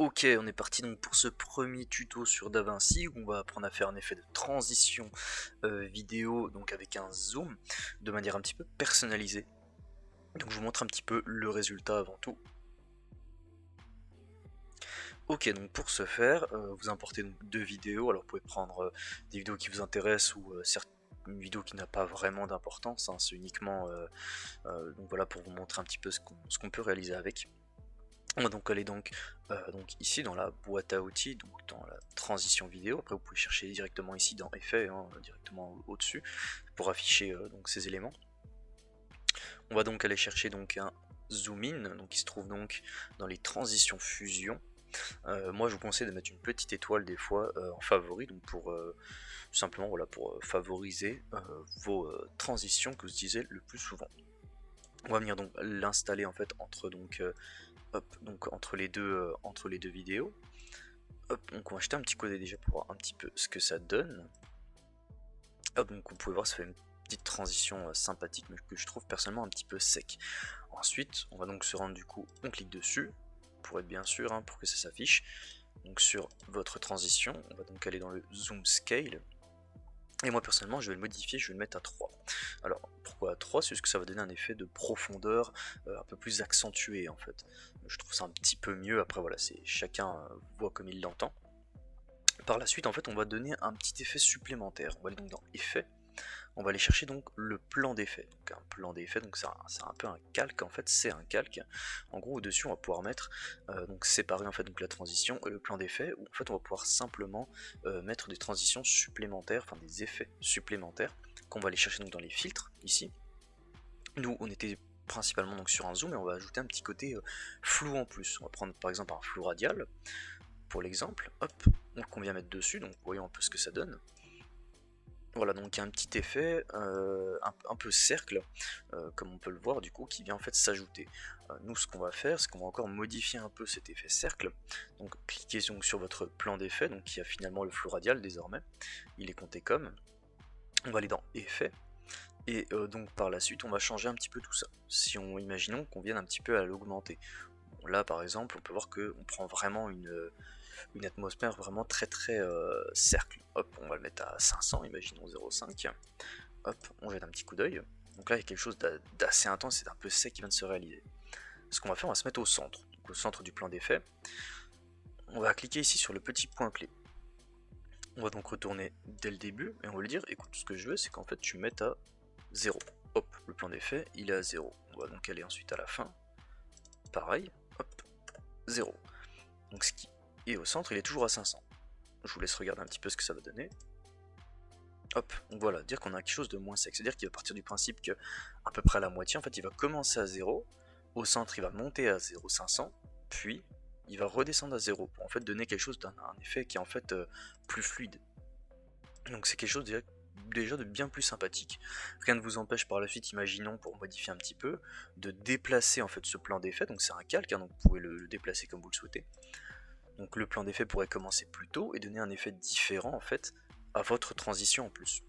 Ok, on est parti donc pour ce premier tuto sur DaVinci où on va apprendre à faire un effet de transition vidéo donc avec un zoom de manière un petit peu personnalisée. Donc je vous montre un petit peu le résultat avant tout. Ok, donc pour ce faire, vous importez donc deux vidéos. Alors vous pouvez prendre des vidéos qui vous intéressent ou une vidéo qui n'a pas vraiment d'importance, hein, c'est uniquement donc voilà, pour vous montrer un petit peu ce qu'on peut réaliser avec. On va donc aller donc ici dans la boîte à outils, donc dans la transition vidéo. Après vous pouvez chercher directement ici dans effets, hein, directement au-dessus pour afficher donc ces éléments. On va donc aller chercher donc un zoom in, donc qui se trouve donc dans les transitions fusion. Moi je vous conseille de mettre une petite étoile des fois en favori, donc pour tout simplement voilà, pour favoriser vos transitions que vous utilisez le plus souvent. On va venir donc l'installer en fait entre hop, donc entre les deux vidéos. Hop, donc on va jeter un petit coup d'œil déjà pour voir un petit peu ce que ça donne. Hop, donc vous pouvez voir, ça fait une petite transition sympathique, mais que je trouve personnellement un petit peu sec. Ensuite, on va donc se rendre, du coup, on clique dessus, pour être bien sûr, hein, pour que ça s'affiche. Donc sur votre transition, on va donc aller dans le zoom scale. Et moi personnellement je vais le modifier, je vais le mettre à 3. Alors pourquoi à 3? C'est juste que ça va donner un effet de profondeur un peu plus accentué en fait. Je trouve ça un petit peu mieux, après voilà, c'est chacun voit comme il l'entend. Par la suite en fait on va donner un petit effet supplémentaire. On va aller donc dans effet, on va aller chercher donc le plan d'effet. Donc un plan d'effet, donc c'est un peu un calque en fait, c'est un calque. En gros au-dessus on va pouvoir mettre, donc séparer en fait donc la transition et le plan d'effet, où en fait on va pouvoir simplement mettre des transitions supplémentaires, enfin des effets supplémentaires, qu'on va aller chercher donc dans les filtres ici. Nous on était principalement donc sur un zoom et on va ajouter un petit côté flou en plus. On va prendre par exemple un flou radial pour l'exemple, hop, donc on vient mettre dessus, donc voyons un peu ce que ça donne. Voilà, donc il y a un petit effet un peu cercle, comme on peut le voir du coup, qui vient en fait s'ajouter. Nous ce qu'on va faire, c'est qu'on va encore modifier un peu cet effet cercle. Donc cliquez donc sur votre plan d'effet, donc qui a finalement le flou radial désormais, il est compté comme. On va aller dans effet, et donc par la suite on va changer un petit peu tout ça. Si on imaginons qu'on vienne un petit peu à l'augmenter. Bon, là par exemple on peut voir qu'on prend vraiment une atmosphère vraiment très cercle. Hop, on va le mettre à 500, imaginons 0,5. Hop, on jette un petit coup d'œil. Donc là, il y a quelque chose d'assez intense, c'est un peu sec qui vient de se réaliser. Ce qu'on va faire, on va se mettre au centre, donc au centre du plan d'effet. On va cliquer ici sur le petit point clé. On va donc retourner dès le début et on va lui dire, écoute, ce que je veux, c'est qu'en fait tu me mettes à 0. Hop, le plan d'effet, il est à 0. On va donc aller ensuite à la fin. Pareil, hop, 0. Donc ce qui est au centre, il est toujours à 500. Je vous laisse regarder un petit peu ce que ça va donner. Hop, donc voilà, dire qu'on a quelque chose de moins sec, c'est-à-dire qu'il va partir du principe que à peu près à la moitié, en fait, il va commencer à 0, au centre il va monter à 0,500, puis il va redescendre à 0, pour en fait donner quelque chose d'un effet qui est en fait plus fluide. Donc c'est quelque chose déjà de bien plus sympathique. Rien ne vous empêche par la suite, imaginons, pour modifier un petit peu, de déplacer en fait ce plan d'effet, donc c'est un calque, hein, donc vous pouvez le déplacer comme vous le souhaitez. Donc le plan d'effet pourrait commencer plus tôt et donner un effet différent en fait à votre transition en plus.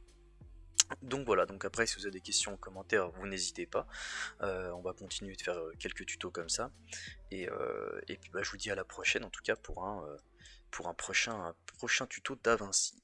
Donc voilà, donc après si vous avez des questions en commentaire, vous n'hésitez pas. On va continuer de faire quelques tutos comme ça. Et puis bah, je vous dis à la prochaine en tout cas pour un prochain tuto DaVinci.